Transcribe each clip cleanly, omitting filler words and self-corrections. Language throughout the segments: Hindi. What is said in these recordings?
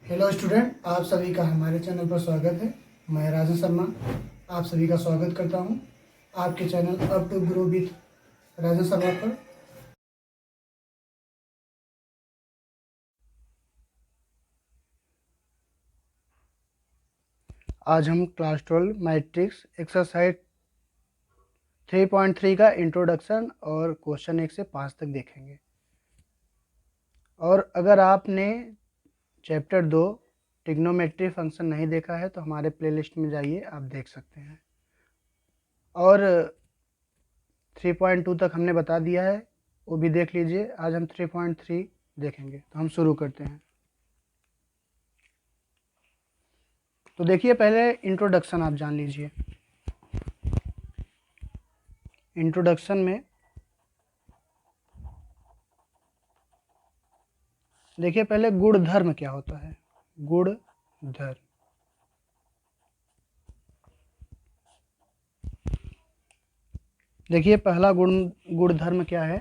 हेलो स्टूडेंट, आप सभी का हमारे चैनल पर स्वागत है। मैं राजन शर्मा आप सभी का स्वागत करता हूं आपके channel up to grow with Rajan Sharma पर। आज हम क्लास 12 मैट्रिक्स एक्सरसाइज 3.3 का इंट्रोडक्शन और क्वेश्चन 1 से 5 तक देखेंगे। और अगर आपने चैप्टर 2 ट्रिग्नोमेट्री फंक्शन नहीं देखा है तो हमारे प्लेलिस्ट में जाइए, आप देख सकते हैं। और 3.2 तक हमने बता दिया है, वो भी देख लीजिए। आज हम 3.3 देखेंगे, तो हम शुरू करते हैं। तो देखिए, पहले इंट्रोडक्शन आप जान लीजिए। इंट्रोडक्शन में देखिए पहले गुणधर्म क्या होता है। गुणधर्म देखिए, पहला गुणधर्म क्या है,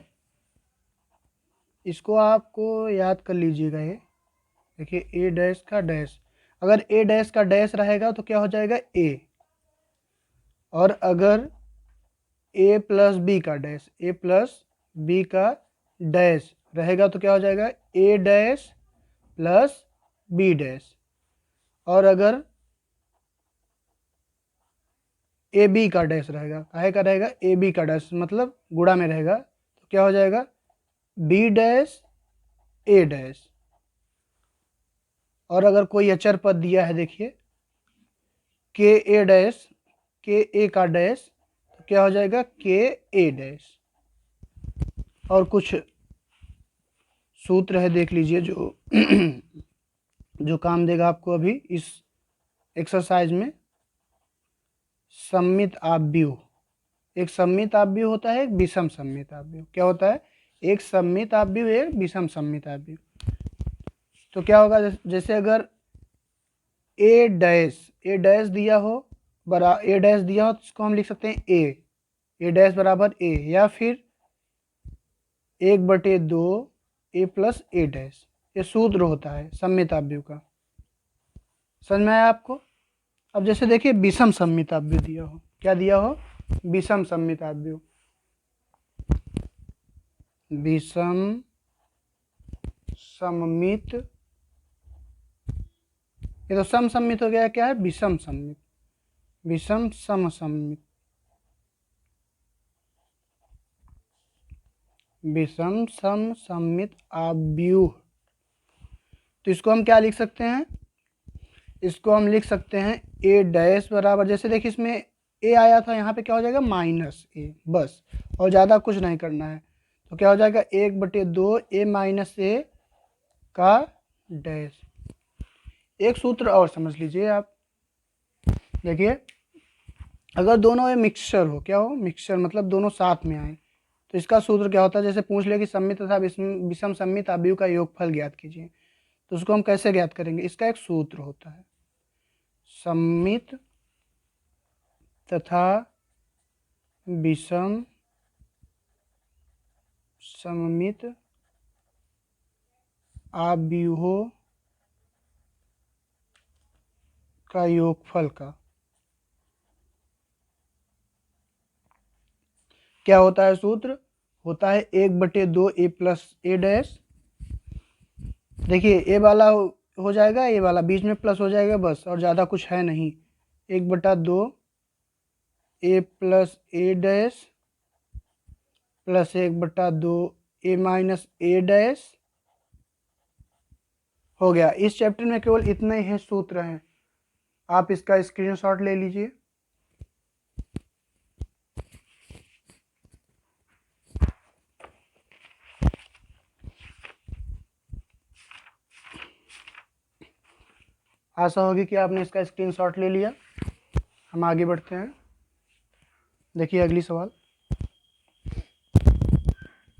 इसको आपको याद कर लीजिएगा। ये देखिए, ए डैश का डैश, अगर ए डैश का डैश रहेगा तो क्या हो जाएगा ए, और अगर ए प्लस बी का डैश, ए प्लस बी का डैश रहेगा तो क्या हो जाएगा ए डैश प्लस बी डैश। और अगर ए बी का डैश रहेगा, काहे का रहेगा ए बी का डैश, मतलब गुणा में रहेगा, तो क्या हो जाएगा बी डैश ए डैश। और अगर कोई अचर पद दिया है, देखिए के ए डैश, के ए का डैश, तो क्या हो जाएगा के ए डैश। और कुछ सूत्र है, देख लीजिए, जो जो काम देगा आपको अभी इस एक्सरसाइज में। सम्मित आव्यूह, एक सम्मित आव्यूह होता है, एक विषम सम्मित आव्यूह। क्या होता है, एक सम्मित आव्यूह, एक विषम सम्मित आव्यूह। तो क्या होगा, जैसे अगर ए डैश दिया हो, ए डैश दिया हो, तो इसको हम लिख सकते हैं ए डैश बराबर ए, या फिर 1/2 ए प्लस ए डैश। ये सूत्र होता है सम्मित आव्यूह का। समझ में आया आपको। अब जैसे देखिए विषम सम्मित आव्यूह दिया हो, क्या दिया हो, विषम सम्मित आव्यूह। विषम सम्मित, ये तो समसम्मित हो गया, क्या है विषम सम्मित, विषम समसम्मित, विषम समसम्मित आव्यूह। तो इसको हम क्या लिख सकते हैं, इसको हम लिख सकते हैं ए डैश बराबर, जैसे देखिए इसमें ए आया था, यहाँ पे क्या हो जाएगा माइनस ए, बस, और ज़्यादा कुछ नहीं करना है। तो क्या हो जाएगा 1/2 ए माइनस ए का डैश। एक सूत्र और समझ लीजिए आप, देखिए अगर दोनों ये मिक्सचर हो, क्या हो मिक्सचर, मतलब दोनों साथ में आए, तो इसका सूत्र क्या होता है। जैसे पूछ ले कि सम्मित तथा विषम सम्मित आव्यूह का योगफल ज्ञात कीजिए, तो उसको हम कैसे ज्ञात करेंगे, इसका एक सूत्र होता है, सम्मित तथा विषम सममित आव्यूहों का योगफल का क्या होता है, सूत्र होता है 1/2 ए प्लस ए डैश। देखिए ए वाला हो जाएगा, ए वाला बीच में प्लस हो जाएगा, बस, और ज़्यादा कुछ है नहीं। 1/2 ए प्लस ए डैश प्लस 1/2 ए माइनस ए डैश हो गया। इस चैप्टर में केवल इतने ही सूत्र हैं, आप इसका स्क्रीनशॉट ले लीजिए। आशा होगी कि आपने इसका स्क्रीनशॉट ले लिया। हम आगे बढ़ते हैं। देखिए अगली सवाल,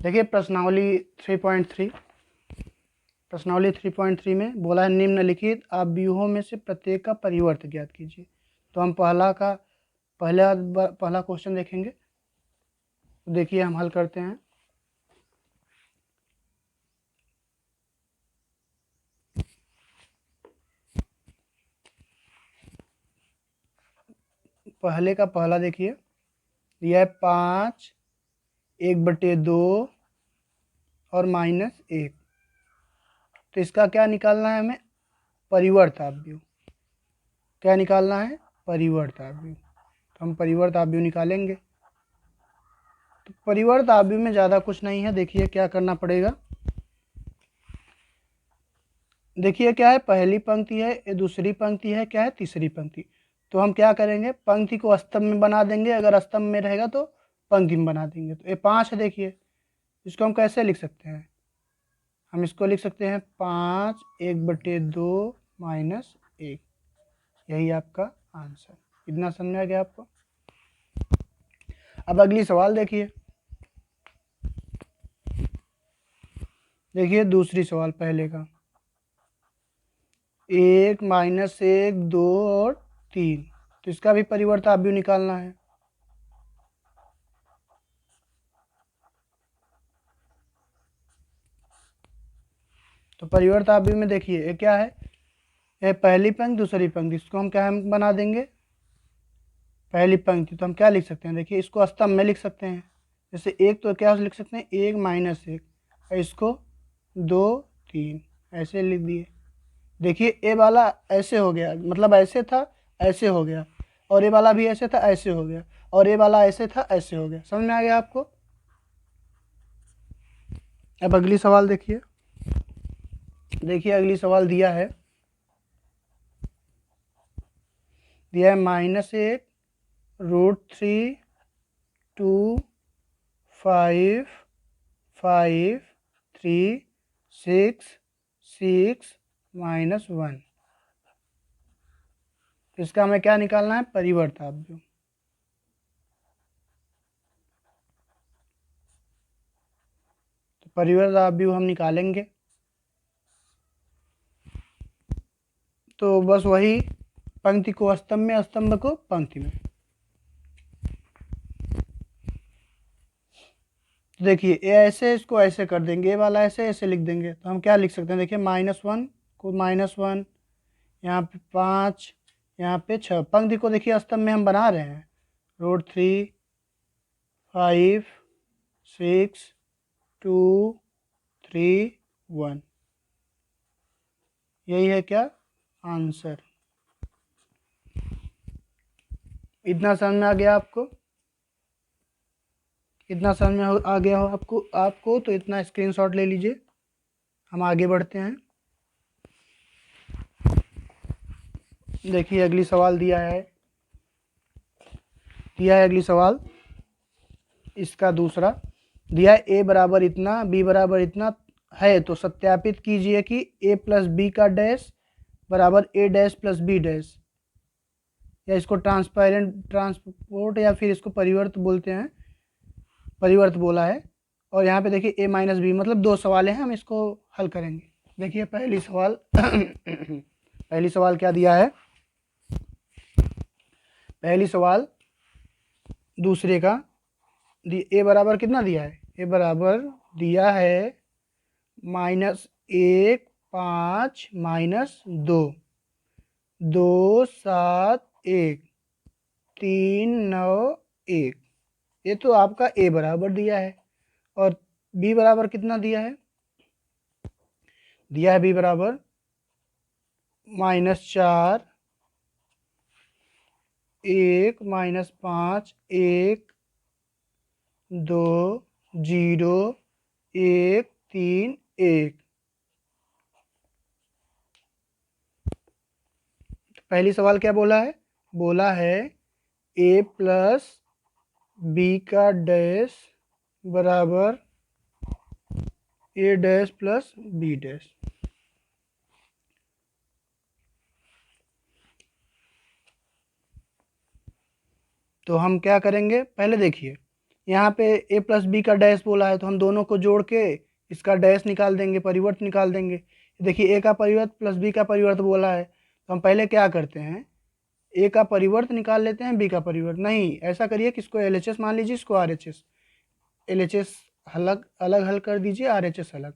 देखिए प्रश्नावली 3.3। प्रश्नावली 3.3 में बोला है निम्नलिखित आव्यूहों में से प्रत्येक का परिवर्त ज्ञात कीजिए। तो हम पहला क्वेश्चन देखेंगे। तो देखिए हम हल करते हैं। पहले का पहला देखिए, दिया है 5, 1/2 और -1। तो इसका क्या निकालना है हमें? परिवर्त आव्यूह। क्या निकालना है? परिवर्त आव्यूह। तो हम परिवर्त आव्यूह निकालेंगे। तो परिवर्त आव्यूह में ज़्यादा कुछ नहीं है। देखिए क्या करना पड़ेगा। देखिए क्या है, पहली पंक्ति है, ये दूसरी पंक्ति है, क्या है, तीसरी पंक्ति। तो हम क्या करेंगे, पंक्ति को स्तंभ में बना देंगे। अगर स्तंभ में रहेगा तो पंक्ति में बना देंगे। तो ये 5 है। देखिए इसको हम कैसे लिख सकते हैं? हम इसको लिख सकते हैं 5, 1/2 -1। यही आपका आंसर। इतना समझ में आ गया आपको? अब अगली सवाल देखिए। देखिए दूसरी सवाल पहले का, 1, -1, 2 और 3। तो इसका भी परिवर्त आव्यूह निकालना है। तो परिवर्त आव्यूह में देखिए ये क्या है, ये पहली पंक्ति दूसरी पंक्ति। इसको हम क्या हम बना देंगे? पहली पंक्ति। तो हम क्या लिख सकते हैं? देखिए इसको स्तंभ में लिख सकते हैं। जैसे एक तो क्या लिख सकते हैं, 1 -1, और इसको 2, 3 ऐसे लिख दिए। देखिए ए वाला ऐसे हो गया, मतलब ऐसे था ऐसे हो गया, और ये वाला भी ऐसे था ऐसे हो गया, और ये वाला ऐसे था ऐसे हो गया। समझ में आ गया आपको? अब अगली सवाल देखिए। देखिए अगली सवाल दिया है -1 √3 2 5 5 3 6 6 -1। इसका हमें क्या निकालना है? परिवर्त आव्यूह। तो परिवर्त आव्यूह हम निकालेंगे। तो बस वही, पंक्ति को स्तंभ में, स्तंभ को पंक्ति में। तो देखिए ये ऐसे, इसको ऐसे कर देंगे, ये वाला ऐसे ऐसे लिख देंगे। तो हम क्या लिख सकते हैं? देखिए -1 को -1, यहाँ पे 5, यहाँ पे 6। पंक्ति को देखिए स्तंभ में हम बना रहे हैं, √3 5 6 2 3 1। यही है क्या? आंसर। इतना समझ में आ गया आपको? इतना समझ में आ गया हो आपको तो इतना स्क्रीनशॉट ले लीजिए। हम आगे बढ़ते हैं। देखिए अगली सवाल दिया है अगली सवाल, इसका दूसरा दिया है a बराबर इतना, b बराबर इतना है, तो सत्यापित कीजिए कि a प्लस बी का डैश बराबर a dash plus b dash, या इसको ट्रांसपोर्ट या फिर इसको परिवर्त बोलते हैं, परिवर्त बोला है। और यहाँ पे देखिए a माइनस बी, मतलब 2 सवाल हैं, हम इसको हल करेंगे। देखिए पहली सवाल पहली सवाल क्या दिया है? पहली सवाल दूसरे का ए बराबर कितना दिया है? ए बराबर दिया है -1 5 -2 2 7 1 3 9 1। ये तो आपका ए बराबर दिया है। और बी बराबर कितना दिया है? दिया है बी बराबर -4 1 -5 1 2 0 1 3 1। पहली सवाल क्या बोला है? बोला है a प्लस बी का डैश बराबर a dash plus B dash. तो हम क्या करेंगे? पहले देखिए यहाँ पे a प्लस बी का डैश बोला है, तो हम दोनों को जोड़ के इसका डैश निकाल देंगे, परिवर्त निकाल देंगे। देखिए a का परिवर्त प्लस बी का परिवर्त बोला है, तो हम पहले क्या करते हैं, a का परिवर्त निकाल लेते हैं, b का परिवर्त नहीं। ऐसा करिए कि इसको LHS मान लीजिए, इसको RHS, LHS अलग अलग हल कर दीजिए, RHS अलग।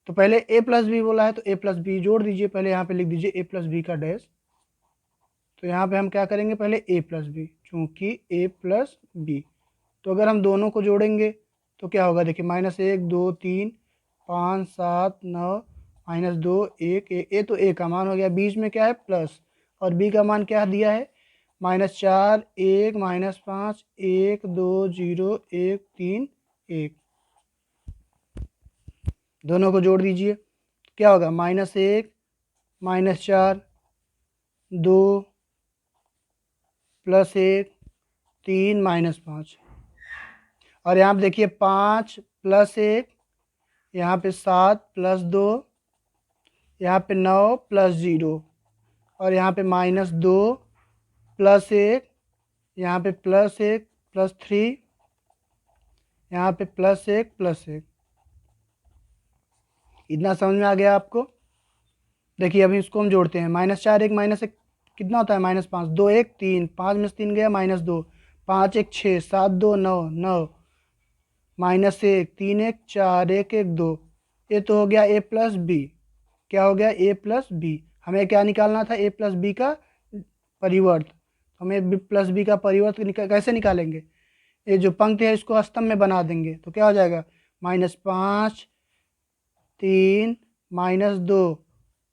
तो पहले a प्लस बी बोला है तो a प्लस बी जोड़ दीजिए। पहले यहाँ पे लिख दीजिए a प्लस बी का डैश तो यहाँ पे हम क्या करेंगे, पहले a प्लस बी, चूँकि a प्लस बी। तो अगर हम दोनों को जोड़ेंगे तो क्या होगा, देखिए -1 2 3 5 7 9 -2 1 ये तो a का मान हो गया, बीच में क्या है प्लस, और b का मान क्या दिया है -4 1 -5 1 2 0 1 3 1। दोनों को जोड़ दीजिए, क्या होगा -1 -4 2 +1 3 -5, और यहाँ पे देखिए 5 + 1, यहाँ पे 7 + 2, यहाँ पे 9 + 0, और यहाँ पे -2 + 1, यहाँ पे +1 +3, यहाँ पे +1 +1। इतना समझ में आ गया आपको। देखिए अभी इसको हम जोड़ते हैं, -4 1 -1 कितना होता है -5, 2 1 3, 5 में से 3 गया -2, 5 1 6, 7 2 9 9, -1 3 1 4 1 1 2। ये तो हो गया a प्लस बी। क्या हो गया a प्लस बी। हमें क्या निकालना था, a प्लस बी का परिवर्त। हमें b प्लस बी का परिवर्त कैसे निकालेंगे, ये जो पंक्ति है इसको स्तंभ में बना देंगे, तो क्या हो जाएगा -5 3 -2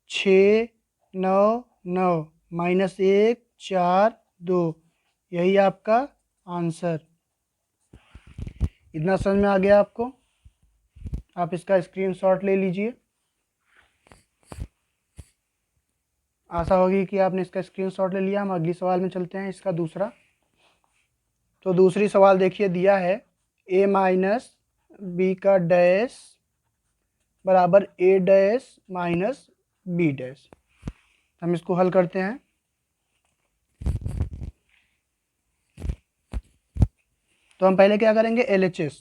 6 9 9 -1 4 2। यही आपका आंसर। इतना समझ में आ गया आपको। आप इसका स्क्रीनशॉट ले लीजिए। आशा होगी कि आपने इसका स्क्रीनशॉट ले लिया। हम अगली सवाल में चलते हैं, इसका दूसरा। तो दूसरी सवाल देखिए, दिया है a माइनस बी का डैश बराबर a dash minus B dash. हम इसको हल करते हैं। तो हम पहले क्या करेंगे, LHS।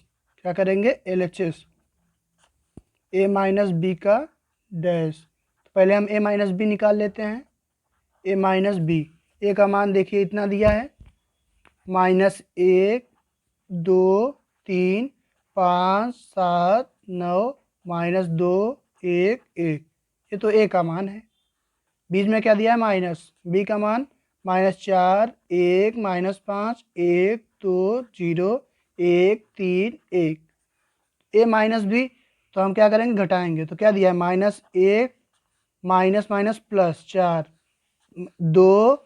क्या करेंगे, LHS a माइनस बी का डैश। तो पहले हम a माइनस बी निकाल लेते हैं। a माइनस बी, a का मान देखिए इतना दिया है -1 2 3 5 7 9 -2 1 1। ये तो a का मान है। बीच में क्या दिया है माइनस, b का मान -4 1 -5 1 2 0 1 3 1। a माइनस बी, तो हम क्या करेंगे, घटाएंगे। तो क्या दिया है -1 minus minus plus 4 2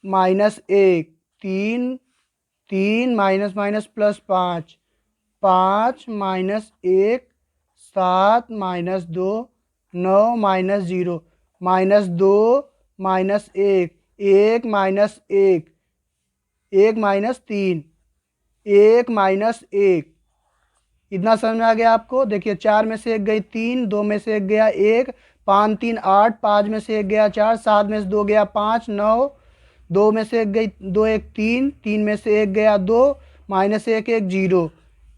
-1 3 3 minus minus plus 5 5 -1 7 -2 9 -0 -2 -1 1 -1 1 -3 1 -1। इतना समझ में आ गया आपको। देखिए 4 में से 1 गई 3, 2 में से 1 गया 1, 5 3 8, 5 में से 1 गया 4, 7 में से 2 गया 5 9, 2 में से 1 गई 2 1 3, 3 में से 1 गया 2, -1 1 0।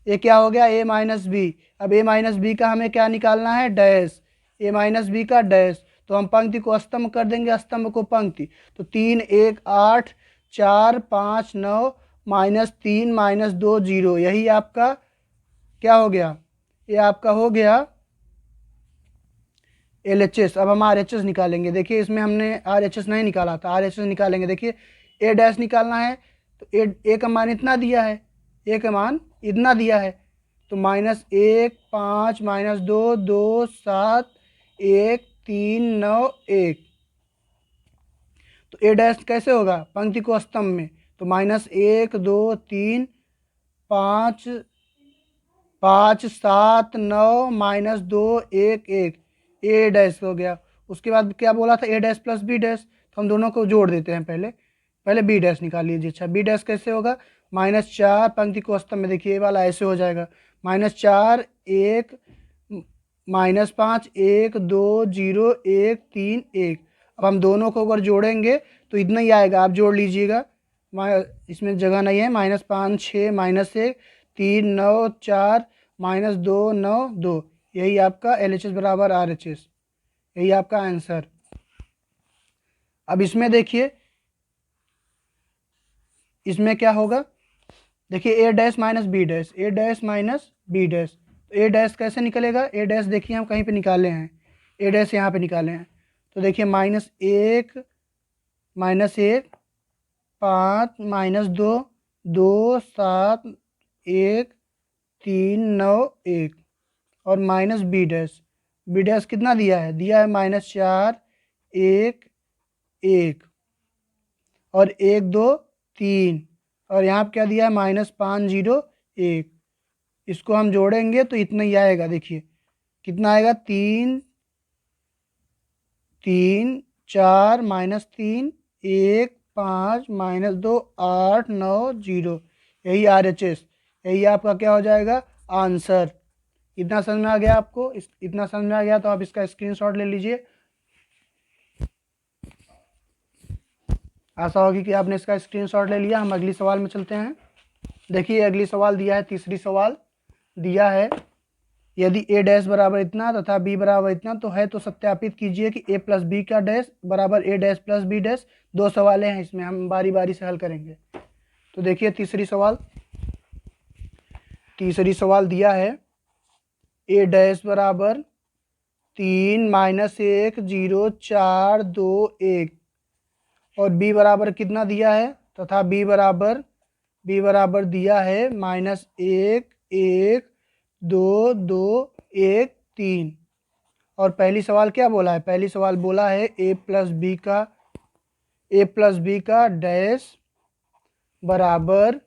ये क्या हो गया, a माइनस बी। अब a माइनस बी का हमें क्या निकालना है, डैश। a माइनस बी का डैश। तो हम पंक्ति को स्तंभ कर देंगे, स्तंभ को पंक्ति। तो 3 1 8 4 5 9 -3 -2 0। यही आपका क्या हो गया, ये आपका हो गया LHS। अब हम RHS निकालेंगे। देखिए इसमें हमने RHS नहीं निकाला था, RHS निकालेंगे। देखिए a डैश निकालना है, तो a का मान इतना दिया है, a का मान इतना दिया है। तो -1 5 -2 2 7 1 3 9 1। तो a डैश कैसे होगा, पंक्ति को स्तंभ में। तो -1 2 3 5 5 7 9 -2 1 1। a डैश हो गया। उसके बाद क्या बोला था, a dash plus B dash. तो हम दोनों को जोड़ देते हैं। पहले पहले बी डैश निकाल लीजिए। अच्छा बी डैश कैसे होगा, -4 पंक्ति को स्तंभ में, देखिए ये वाला ऐसे हो जाएगा -4 1 -5 1 2 0 1 3 1। अब हम दोनों को अगर जोड़ेंगे तो इतना ही आएगा, आप जोड़ लीजिएगा। इसमें जगह नहीं है। -5 6 -1 3 9 4 -2 9 2। यही आपका LHS बराबर RHS। यही आपका आंसर। अब इसमें देखिए, इसमें क्या होगा, देखिए a dash minus B dash, a dash minus B dash. a dash कैसे निकलेगा, a डैश देखिए हम कहीं पे निकाले हैं, a डैश यहाँ पे निकाले हैं। तो देखिए -1 -1 5 -2 2 7 1 3 9 1 और minus B dash. B dash कितना दिया है? दिया है -4 1 1 और 1 2 3 और यहाँ पे क्या दिया है? -5 0 1। इसको हम जोड़ेंगे तो इतना ही आएगा। देखिए कितना आएगा? 3 3 4 -3 1 5 -2 8 9 0। यही RHS, यही आपका क्या हो जाएगा? आंसर। इतना समझ में आ गया आपको? इतना समझ में आ गया तो आप इसका स्क्रीनशॉट ले लीजिए। आशा होगी कि आपने इसका स्क्रीनशॉट ले लिया। हम अगली सवाल में चलते हैं। देखिए अगली सवाल दिया है, तीसरी सवाल दिया है, यदि ए डैश बराबर इतना तथा बी बराबर इतना तो है तो सत्यापित कीजिए कि ए प्लस बी का डैश बराबर ए डैश प्लस बी डैश। दो सवालें हैं इसमें, हम बारी बारी से हल करेंगे। तो देखिए तीसरी सवाल दिया है, ए डैश बराबर 3 -1 0 4 2 1 और बी बराबर कितना दिया है? तथा बी बराबर दिया है -1 1 2 2 1 3। और पहली सवाल क्या बोला है? पहली सवाल बोला है ए प्लस बी का डैश बराबर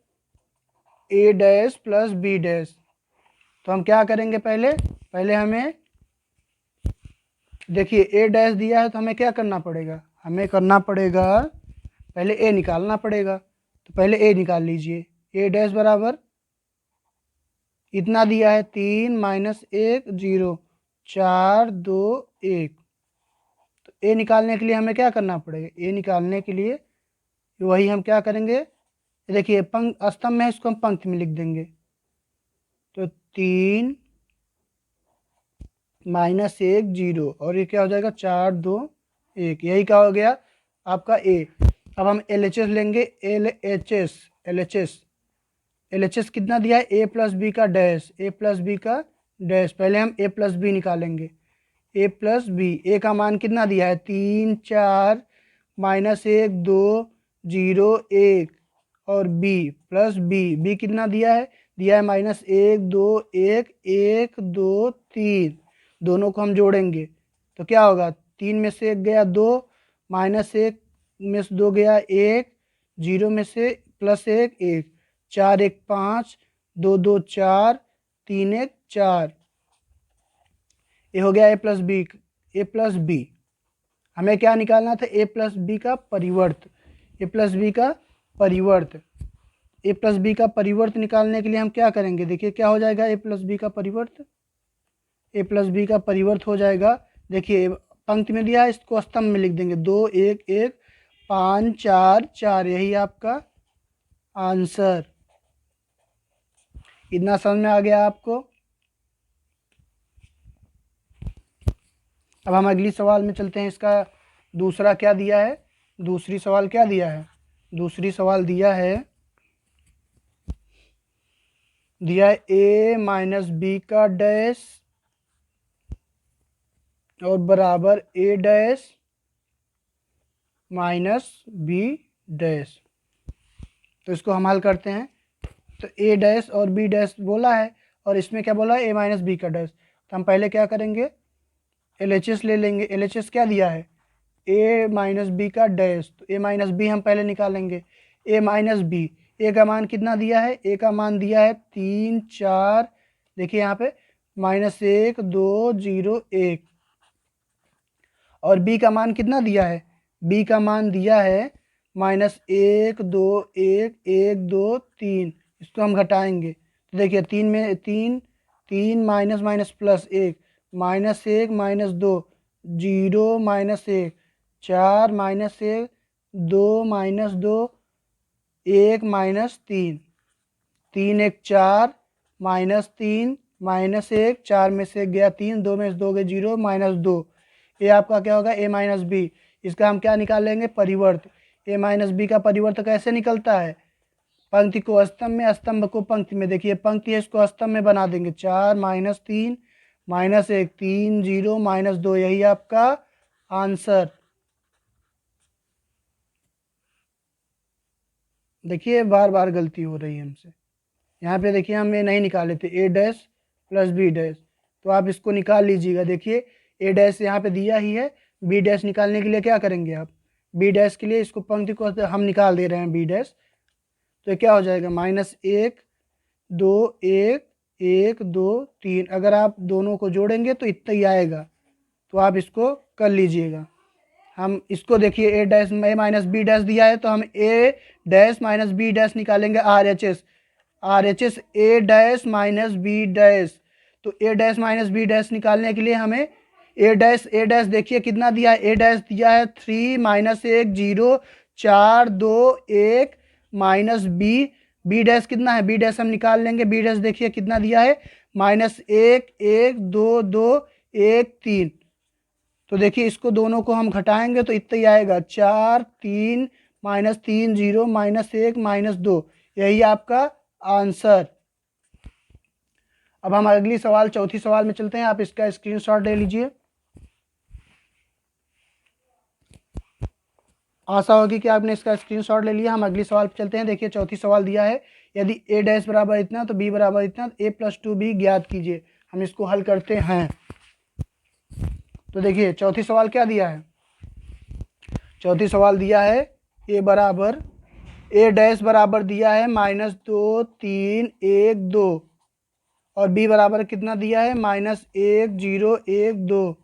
ए डैश प्लस बी डैश। तो हम क्या करेंगे? पहले हमें देखिए ए डैश दिया है तो हमें क्या करना पड़ेगा? हमें करना पड़ेगा पहले ए निकालना पड़ेगा। तो पहले ए निकाल लीजिए। ए डैश बराबर इतना दिया है 3 -1 0 4 2 1। तो ए निकालने के लिए हमें क्या करना पड़ेगा? ए निकालने के लिए वही हम क्या करेंगे? देखिए स्तंभ में, इसको हम पंक्ति में लिख देंगे। तो 3 -1 0 और ये क्या हो जाएगा? 4 2 1। यही क्या हो गया आपका ए। अब हम LHS लेंगे। LHS कितना दिया है? ए प्लस बी का डैश, ए प्लस बी का डैश। पहले हम ए प्लस बी निकालेंगे। ए प्लस बी, ए का मान कितना दिया है? 3 4 -1 2 0 1 और बी प्लस बी कितना दिया है? दिया है -1 2 1 1 2 3। दोनों को हम जोड़ेंगे तो क्या होगा? 3 में से 1 गया 2, -1 में से 2 गया 1, 0 में से +1 1, 4 1 5 2 2 4 3 1 4। ये हो गया ए प्लस बी। हमें क्या निकालना था? ए प्लस बी का परिवर्त। ए प्लस बी का परिवर्त निकालने के लिए हम क्या करेंगे? देखिए क्या हो जाएगा? ए प्लस बी का परिवर्त हो जाएगा। देखिए पंक्ति में दिया है, इसको स्तंभ में लिख देंगे। 2 1 1 5 4 4। यही आपका आंसर। इतना समझ में आ गया आपको? अब हम अगली सवाल में चलते हैं। इसका दूसरा क्या दिया है? दूसरी सवाल क्या दिया है? दूसरी सवाल दिया है ए माइनस बी का डैश और बराबर ए डैश माइनस बी डैश। तो इसको हम हल करते हैं। तो ए डैश और बी डैश बोला है और इसमें क्या बोला है? ए माइनस बी का डैश। तो हम पहले क्या करेंगे? LHS ले लेंगे। LHS क्या दिया है? ए माइनस बी का डैश। तो ए माइनस बी हम पहले निकालेंगे। ए माइनस बी, ए का मान कितना दिया है? ए का मान दिया है 3 4। देखिए यहाँ पे -1 2 0 1 और बी का मान कितना दिया है? बी का मान दिया है -1 2 1 1 2 3। इसको हम घटाएंगे तो देखिए 3 में 3 3 माइनस माइनस प्लस 1 -1 -2 0 -1 4 -1 2 -2 1 -3 3 1 4 -3 -1 4 में से गया 3 2 में से 2 गए 0 -2। ये आपका क्या होगा? ए माइनस बी। इसका हम क्या निकाल लेंगे? परिवर्त। ए माइनस बी का परिवर्त कैसे निकलता है? पंक्ति को स्तंभ में, स्तंभ को पंक्ति में। देखिए पंक्ति है, इसको स्तंभ में बना देंगे। 4 -3 -1 3 0 -2। यही आपका आंसर। देखिए बार बार गलती हो रही है हमसे। यहाँ पे देखिए हम ये नहीं निकाले थे, ए डैश प्लस बी डैश, तो आप इसको निकाल लीजिएगा। देखिए ए डैश यहाँ पे दिया ही है, बी डैश निकालने के लिए क्या करेंगे आप, बी डैश के लिए इसको पंक्ति को हम निकाल दे रहे हैं बी डैश, तो क्या हो जाएगा -1 2 1 1 2 3। अगर आप दोनों को जोड़ेंगे तो इतना ही आएगा, तो आप इसको कर लीजिएगा। हम इसको देखिए A dash A minus B dash दिया है, तो हम A dash minus B dash निकालेंगे R H S A dash minus B dash. तो A dash minus B dash निकालने के लिए हमें ए डैश देखिए कितना दिया है, ए डैश दिया है 3 -1 0 4 2 1 माइनस बी डैश कितना है, बी डैश हम निकाल लेंगे। बी डैश देखिए कितना दिया है -1 1 2 2 1 3। तो देखिए इसको दोनों को हम घटाएंगे तो इतना ही आएगा 4 3 -3 0 -1 -2, यही आपका आंसर। अब हम अगली सवाल चौथी सवाल में चलते हैं, आप इसका स्क्रीनशॉट ले लीजिए। आशा होगी कि आपने इसका स्क्रीनशॉट ले लिया। हम अगली सवाल पर चलते हैं। देखिए चौथी सवाल दिया है, यदि ए डैश बराबर इतना तो बी बराबर इतना, ए प्लस 2b ज्ञात कीजिए। हम इसको हल करते हैं। तो देखिए चौथी सवाल क्या दिया है, चौथी सवाल दिया है ए डैश बराबर दिया है -2 3 1 2 और बी बराबर कितना दिया है -1 0 1 2।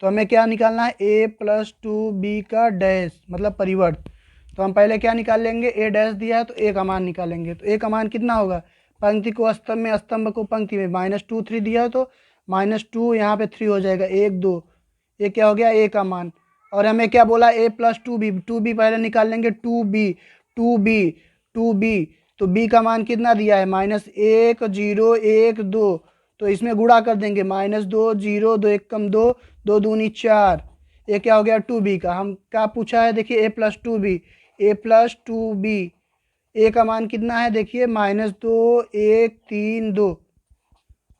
तो हमें क्या निकालना है, ए प्लस 2b का डैश मतलब परिवर्त। तो हम पहले क्या निकाल लेंगे, ए डैश दिया है तो ए का मान निकालेंगे। तो ए का मान कितना होगा, पंक्ति को स्तंभ में, स्तंभ को पंक्ति में, -2 3 दिया है तो -2 यहाँ पे 3 हो जाएगा 1 2, ये क्या हो गया ए का मान। और हमें क्या बोला, ए प्लस 2b पहले निकाल लेंगे, 2b तो b का मान कितना दिया है -1 0 1 2, तो इसमें गुणा कर देंगे -2 0 2 1 कम 2 2 दूनी 4, ये क्या हो गया 2b का। हम क्या पूछा है, देखिए ए प्लस 2b ए का मान कितना है, देखिए -2 1 3 2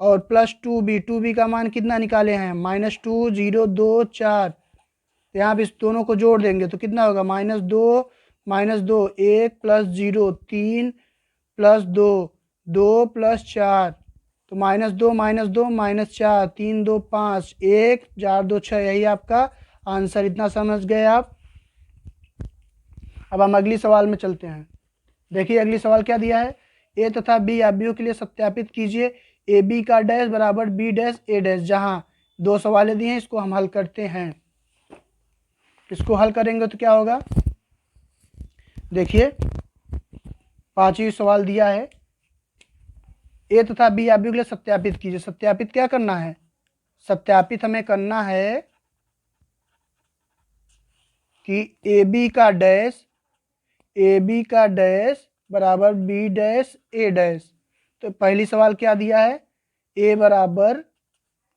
और प्लस 2b का मान कितना निकाले हैं -2 0 2 4। तो यहाँ पे इस दोनों को जोड़ देंगे तो कितना होगा -2 1 प्लस 0 3 प्लस 2 2 प्लस 4, तो -2 -4 3 2 5 1 4 2 6, यही आपका आंसर। इतना समझ गए आप। अब हम अगली सवाल में चलते हैं। देखिए अगली सवाल क्या दिया है, ए तथा बी अवयवों के लिए सत्यापित कीजिए ए बी का डैश बराबर बी डैश ए डैश। जहाँ दो सवालें दी हैं इसको हम हल करते हैं। इसको हल करेंगे तो क्या होगा, देखिए पांचवी सवाल दिया है, ए तथा बी अवयवों के लिए सत्यापित कीजिए। सत्यापित क्या करना है, सत्यापित हमें करना है कि ए बी का डैश बराबर बी डैश ए डैश। तो पहली सवाल क्या दिया है, ए बराबर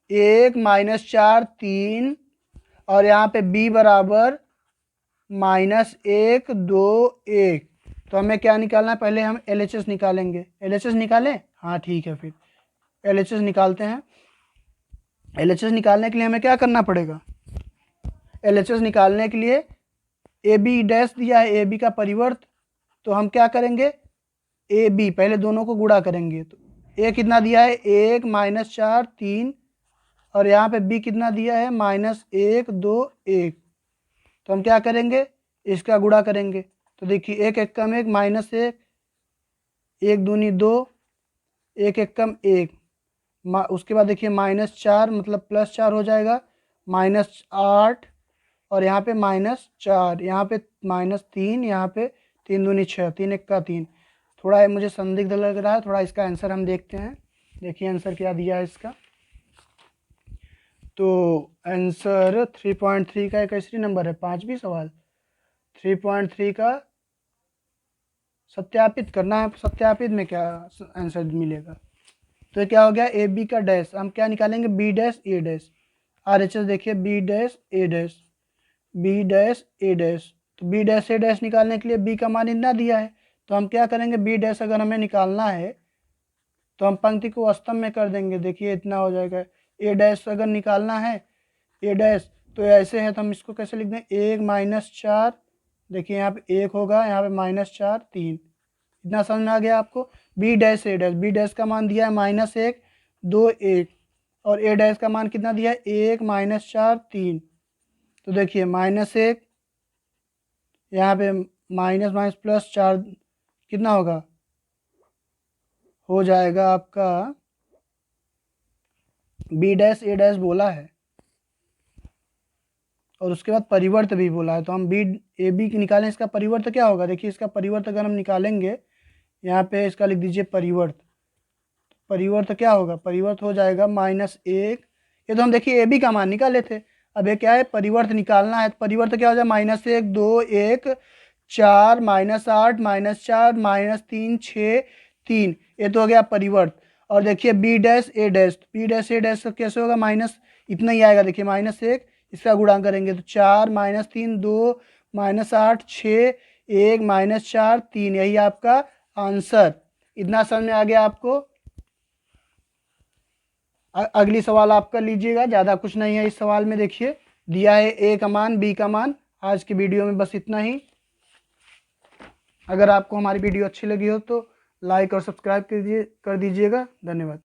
1 -4 3 और यहाँ पे बी बराबर -1 2 1। तो हमें क्या निकालना है, पहले हम LHS निकालेंगे। LHS निकालें, हाँ ठीक है, फिर LHS निकालते हैं। LHS निकालने के लिए हमें क्या करना पड़ेगा, LHS निकालने के लिए ए बी डैश दिया है, ए बी का परिवर्त, तो हम क्या करेंगे, ए बी पहले दोनों को गुणा करेंगे। तो ए कितना दिया है 1 -4 3 और यहाँ पे बी कितना दिया है -1 2 1। तो हम क्या करेंगे, इसका गुणा करेंगे। तो देखिए 1 1 कम 1 -1 1 दूनी 2 1 1 कम 1, उसके बाद देखिए -4 मतलब +4 हो जाएगा, -8 और यहाँ पे -4, यहाँ पे -3, यहाँ पे 3 दूनी 6 3 1 का 3। थोड़ा मुझे संदिग्ध लग रहा है, थोड़ा इसका आंसर हम देखते हैं। देखिए आंसर क्या दिया है इसका, तो आंसर 3.3 का 21 नंबर है, पांचवी सवाल 3.3 का सत्यापित करना है। सत्यापित में क्या आंसर मिलेगा, तो क्या हो गया ए बी का डैश, हम क्या निकालेंगे बी डैश ए डैश। RHS देखिए बी डैश ए डैश तो बी डैश ए डैश निकालने के लिए बी का मान इतना दिया है, तो हम क्या करेंगे, बी डैश अगर हमें निकालना है तो हम पंक्ति को स्तंभ में कर देंगे। देखिए इतना हो जाएगा। ए डैश अगर निकालना है ए डैश, तो ऐसे है तो हम इसको कैसे लिख दें, 1 -4 देखिए यहाँ पे 1 होगा, यहाँ पे -4 3। इतना समझ में आ गया आपको। बी डैश ए डैश, बी डैश का मान दिया है -1 2 1 और ए डैश का मान कितना दिया है 1 -4 3। तो देखिए -1 यहाँ पे माइनस माइनस प्लस 4 कितना होगा, हो जाएगा आपका बी डैश ए डैश बोला है और उसके बाद परिवर्त भी बोला है। तो हम बी ए बी की निकालें, इसका परिवर्त क्या होगा, देखिए इसका परिवर्त अगर हम निकालेंगे, यहाँ पे इसका लिख दीजिए परिवर्त। परिवर्त क्या होगा, परिवर्त हो जाएगा -1। ये तो हम देखिए ए बी का मान निकाले थे, अब ये क्या है परिवर्त निकालना है। तो परिवर्त क्या हो जाए -1 2 1 4 -8 -4 -3 6 3। ये तो हो गया परिवर्त। और देखिए बी डैश ए डैश, बी डैश ए डैश कैसे होगा, माइनस इतना ही आएगा। देखिए -1 इसका गुणा करेंगे तो 4 -3 2 -8 6 1 -4 3, यही आपका आंसर। इतना समझ में आ गया आपको। अगली सवाल आप कर लीजिएगा, ज़्यादा कुछ नहीं है इस सवाल में। देखिए दिया है ए का मान बी का मान। आज की वीडियो में बस इतना ही। अगर आपको हमारी वीडियो अच्छी लगी हो तो लाइक और सब्सक्राइब कर दीजिएगा। धन्यवाद।